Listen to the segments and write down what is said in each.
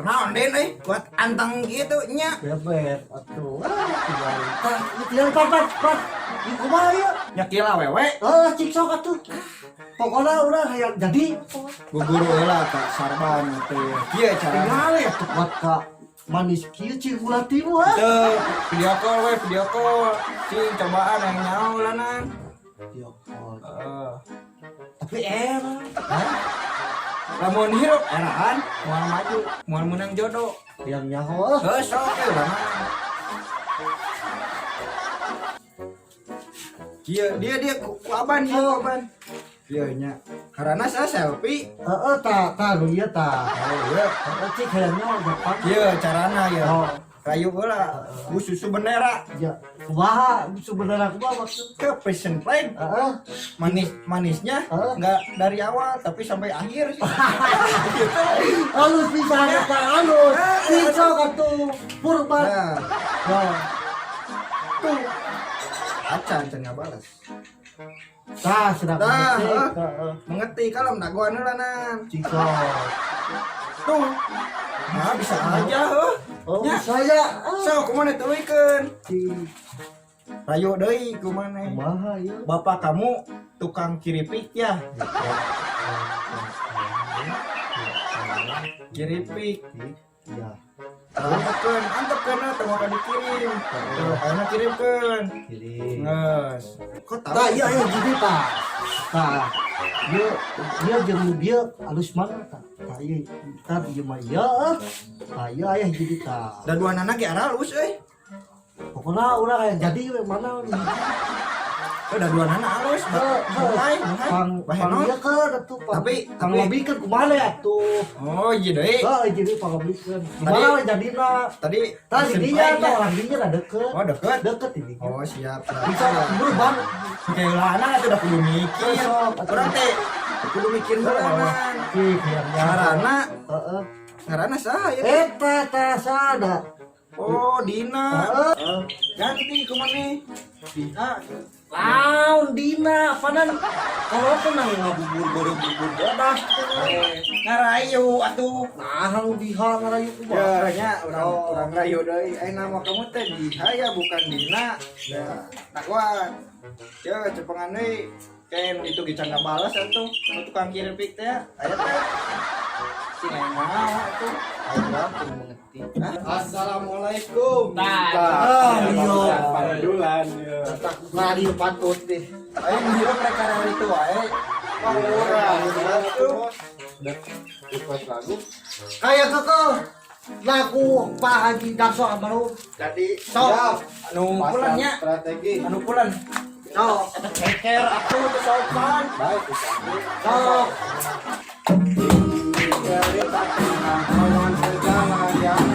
Nah, Den buat anteng gitu nya. Bebet atuh. Tinggal pat. Ieu kumaha ya? Nya kila wewe. Cik sok atuh. Pokoknya udah hayang jadi. Guguru heula ka sarban teh. Kieu cara. Tinggal ya tuh buat ka manis kieu cing ulah tilu ha. Teu video call. Cing cobaan yang nyaho lanan. Video call. Tapi lamun hirup eraan moal maju, moal menang jodoh. Yang nyaho. Sok lah. Dia ku aban aban. Kieu nya. Karena saya selfie. Ta nu ieu ta. Oh iya. Cik hayangnya gampang. Kieu carana ya. Rayu heula. Bu susu bendera. Ya, kumaha sebenarnya kumaha maksud? Ke passion play. Manisnya enggak dari awal tapi sampai akhir sih. Halus pisan eta halus. Cicok atuh purba. Nah. Tuh. Acan cenah balas. Tah sedap mengerti kalau dagoan heulanan. Cicok. Tuh. Nah, bisa aja Ya. Saya so kumaha teuikeun. Rayo deui kumaha. Kumaha ya? Bapak kamu tukang kiripik ya? Kiripik. Ya. Antepkeun teu mau dikirim. Tuh, ayeuna kirimkeun. Kirim. Geus. Kok tahu? Tah iya jadi tah. Tah. Dia jeung dia halus mana tah? Tah ieu tah ieu mah ya. Tah ieu aya jadi tah. Da dua anak ge halus euy. Pokona urang aya jadi we mana nih. Da dua anak halus. Mulai. Pang ieu keur atuh. Tapi ngobikeun kumaha atuh. Oh, iya deui. Jadi pangobikeun. Kumaha we jadina? Tadi dia tah orang dinya da deukeut. Oh, deket. Deket ini. Oh, siap. Bisa berubah. Kayak lana atuh udah kudu mikir. Urang teh kudu mikir heulanan. Ngaranna ngaranna saha ya? Eta tah sada. Oh, Dina. Ganti kumaneh. Dina. Laun Dina, panan kalau tenang ngabubur bodas Ngarayu atuh. nah diha ngarayu Ya, nya urang rayu deui. Nama kamu teh Diha ya bukan Dina. Ya, takwan. Ya, cepengan deui. Kayak itu gicangga balas atuh. Tukang kirim pik teh aya teh. Sing naon atuh. mengerti. Assalamualaikum. iya. Paradulan. Tak radio patut deh. Ayo ngirim mereka dari itu wae. Orang itu request lagu. Kayak kekeh lagu Pak Haji Dakso Amaru. Jadi Sok. anu pulannya strategi. anu pulan. Sok. Eta ceker atuh teu sopan. Baik, Sok. dari awan segala yang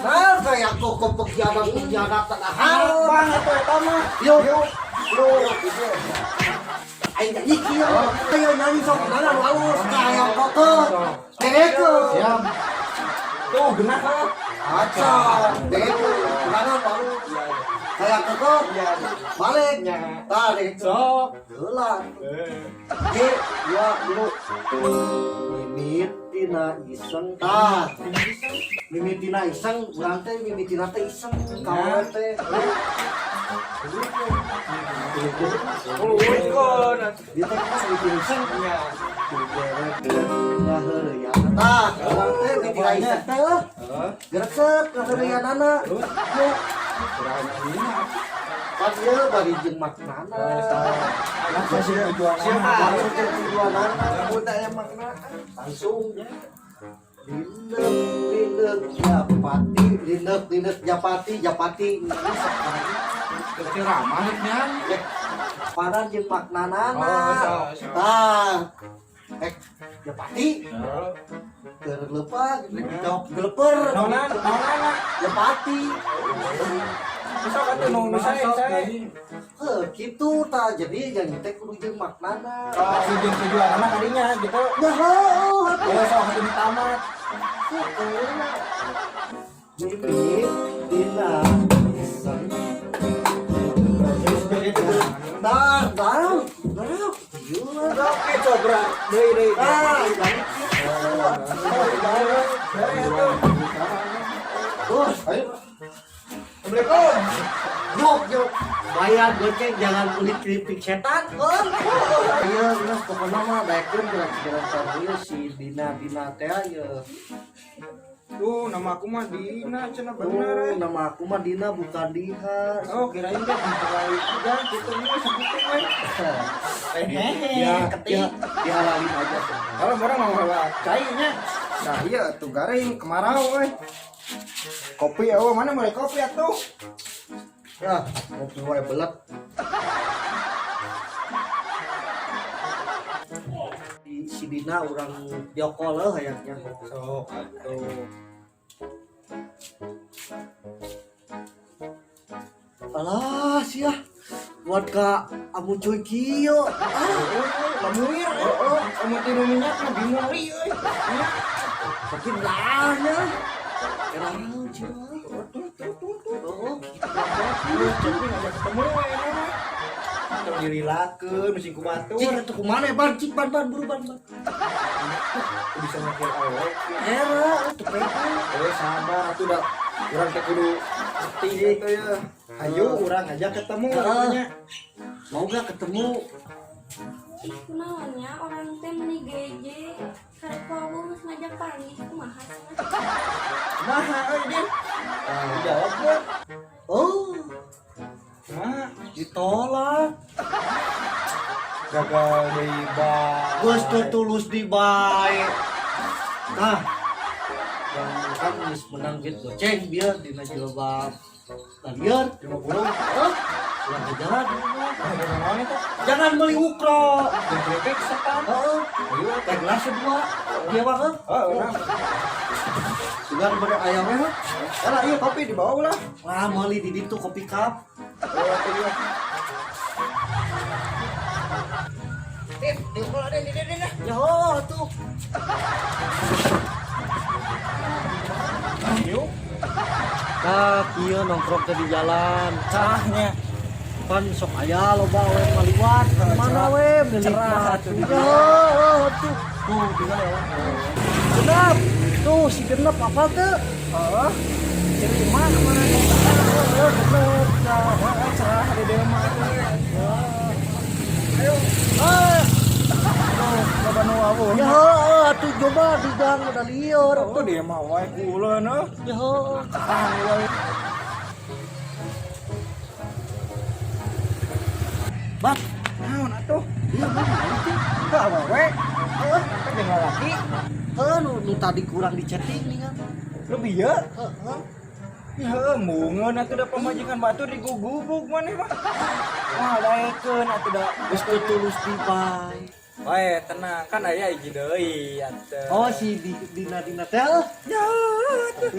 Nah, kayak kok pengkhianat tanah. Banget eta mah. Yo. Aing nyanyi kieu. Ayo nyanyi sok mana halus kayak kok. Deko. siap. Tuh genah ka. Aca. Deko. Mana baru. Kayak kok. Balik. Tarik. Sok. Heula. Ge, ya dulu. Mimitina iseng tah. Mimitina iseng, urang teh mimitina teh iseng. Kawan teh. Ulun. Dia teh kan mimitina iseng. Ya heureuy ya. Tah, urang teh mimitina iseng teh. Gereset ka heureuyanana. Kan ieu bari jeung maknana. Asa sih tujuan. Baru jeung tujuanana. Buta yang makna. Langsung Lindek Japati Kecil ramahnya. paran jeung maknanana so. tah Japati keur leupa jawab geleper Naonan Japati bisa atuh nu saya. kitu tah jadi yang teh kudu jeung maknana Tujuan anak kadinya gitu. ya heuh Ya sok hati tamat. Mimpi Dina iseng Terus jadi itu. Dar, iya. Coba deui. Ah, bos, Ayo. Assalamualaikum. yuk. Bayar goceng jangan kulit keripik setan. Iya, geus pokona mah daekeun kira-kira sabieu si Dina teh ya. Tuh, nama aku mah Dina, cenah bener. Nama aku mah Dina bukan Diha. Oh, kirain teh dipegawai juga gitu nih sakitu we. Ya, ketik. dihalalin aja. Kalau orang mau hawa cainya. Nah, iya tuh garing kemarau we. Kopi ya, mana mulai kopi atuh? Ya, kopi wae belet. Si Dina urang diokol hayangnya. Sok atuh. Alah sia. Buat ka amu cuy kieu. Lamuir, kamu tiru minyak mah bingung euy. Makin lahnya. Kerang cia. Oh, Tapi ngajak ketemu we mah. Tong dirilakeun mesti kumatur. cik atuh kumana ban cik ban buru ban. Bisa mikir awet. Era atuh pepe. Sabar atuh dah. Urang teh kudu ngerti gitu ya. Ayo urang aja ketemu katanya. Mau gak ketemu? Ih, kunaonnya orang teh meni geje karek powo geus ngajak panggih kumaha cenah. Kumaha euy Din? Jawab gue. Oh, Kumaha? ditolak. Gagal deui ba. Geus teu tulus di bae. Nah, yang kan geus menang gitu goceng biar dina jilbab. Liar, 50. pulang ke jalan. Naon eta? Jangan beli ukro. Jeung krepek setan. Heeh. Ayo Teh gelas kedua. Dia mah heuh. urang. Sugan pada ayamnya heuh. Salah ieu kopi dibawa ulah. Wah, meuli di ditu kopi cup. Atuh ieu. Diukur Din. Ya oh, tuh. Yuk. Nah, kieu nongkrong teh di jalan. Cahnya. Pan sok aya loba we maliwat ka mana we beli Cerah mah. tuh. Tuh. Tuh, tinggal ya. Genep. Tuh si genep apa tuh? Oh. Jadi mana mana Genep. cerah di dia mah. Ayo. Coba nu awu. Ya heuh, atuh coba di gang udah lieur. Oh dia mah wae kuleun heuh. Ya heuh. Tang wae. Bang, Naon atuh? iya bang, itu. Ka awewe. Heeh, kan jeung lalaki. Nu tadi kurang di chatting nih kan. Lebih ya. Heeh. Ya mungeun atuh da pamajikan batu digugubug maneh mah. Wah, daekeun atuh da. Geus teu tulus di bae. Wae tenang, kan aya hiji deui atuh. Oh si Dina teh. Ya atuh.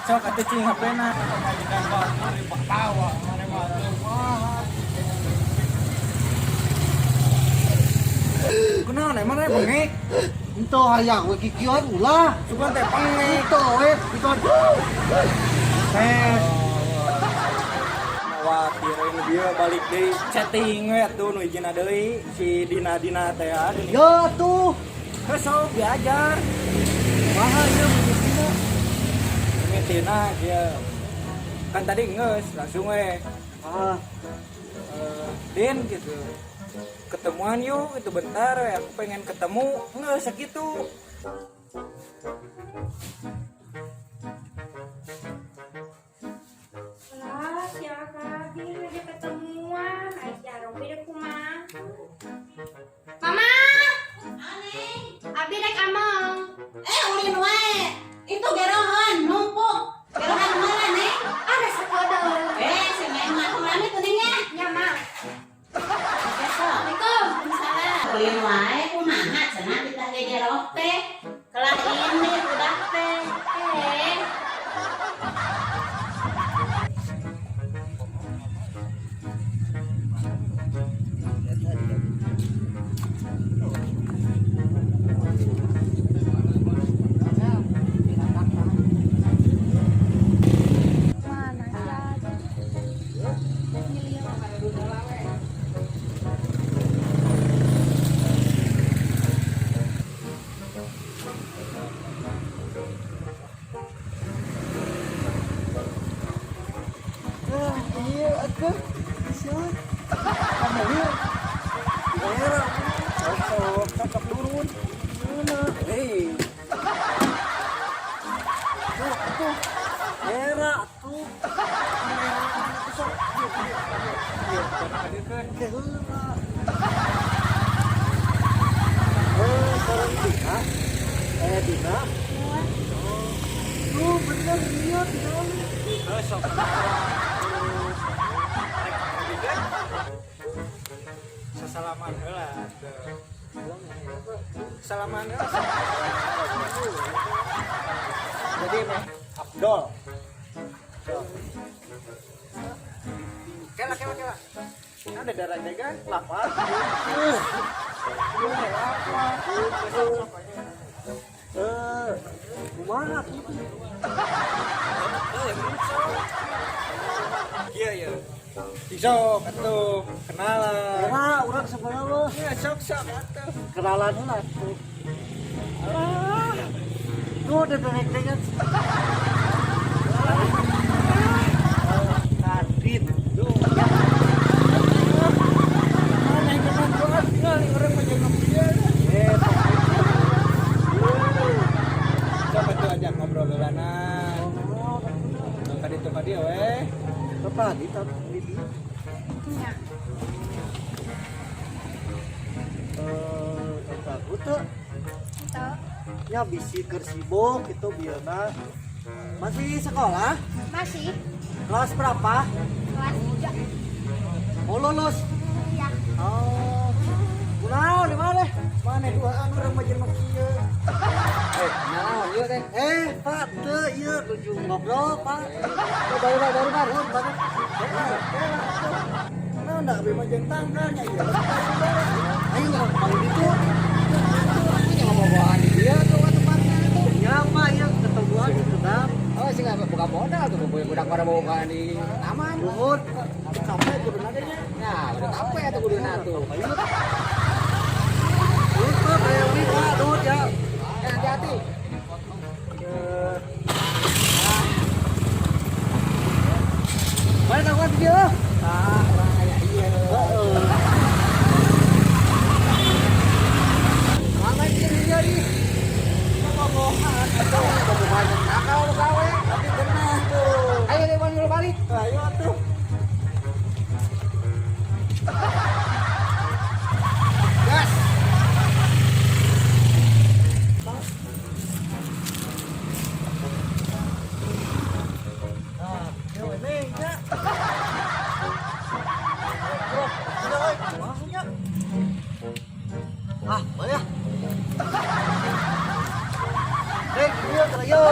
Sok atuh cing HP-na. Pamajikan batu dibawa maneh mah atuh. Kunaon emang bengek? Itu hayang we kikieuan ulah. Sugan teh pengek. Itu we kikieuan. Khawatir ini dia balik deui chatting we atuh nu hijina deui si Dina teh atuh. Ya tuh. Geus sok diajar. Mahal ya begitu. Mitina dia. Kan tadi geus langsung we. Ah, Din gitu. Ketemuan yuk itu bentar we. Aku pengen ketemu geus sakitu. Lah, siapa lagi ngajak ketemuan? Aja Robi deh kumaha. Mama! Abi rek among. Ulin wae. Itu gerohan numpuk. Gerohan mana nih? Ada sekodol. Si Mema kemana tuh nih? Ya, Ma. Assalamualaikum. Waalaikumsalam. Ulin wae kumaha cenah kita ge geroh teh. Kelah ini udah teh. aya dina. Oh, bener iya tidak. Sok sasalaman heula salaman heula jadi meh Abdol kela ada darah dagan lapar Kumaha? iya iya sok atuh kenalan Era urang sabaraha? iya sok atuh Kenalan heula tuh. Alah. Tuh udah dengan Kadit. Duh, ya. Mana yang kena doa tinggal orang menjenguk dia. Coba tuh ajak ngobrol lana. Tadi tuh dia weh. Apa di Nya. aku tuh Tahu. nya bisi keur sibuk itu biarna. Masih sekolah? Masih Kelas berapa? kelas 3. Mau lulus? Ya. Oh. Kunaon di mana? Mana duaan urang mah jeung kieu. Naon ieu teh? Pak, teu ieu tujuh ngobrol, Pak. Baru baru. Nah, enggak be mah jeung tangganya ieu. Ayo nggak kalau gitu. Ini ngomong-ngomongan dia tuh tempatnya tuh. Ya, Pak, ya ketemuan di sedap. Oh sih nggak buka modal tuh budak pada bawa di taman. Luhut sampai kudu nadanya. Nah, udah capek tuh kudu tuh. Luhut kayak wika, luhut ya. Hati-hati. Mana kawan dia? Nah, orang kayak iya. Mana dia nih? Ngomong-ngomongan atau ngomong-ngomongan nakal lu gawe. Tapi benar tuh. Ayo deh Bang balik. Ayo tuh. Gas. Nah, yo ini ya. Bro, sudah oi, langsungnya. Ah, boleh. Dia terayo.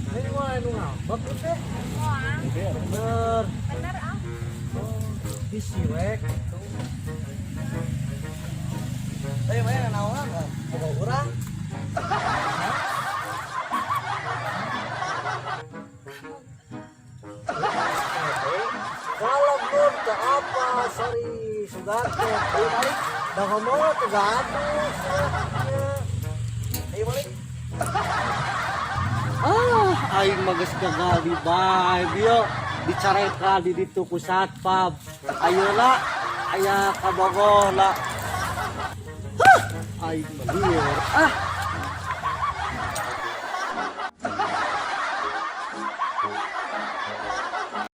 Ini mah anu ngambek teh. Wah, Bener. bener ah. Disiwek gitu. Mana naon? Boga urang. Kalau belum ke apa, sorry, sudah balik. Dah ngomong ke gaduh, ayo balik. Aing mah geus gagal di bae bieu dicarekan di ditu ku satpam. Ayeuna aya kabogoh lah. Aing mah lieur.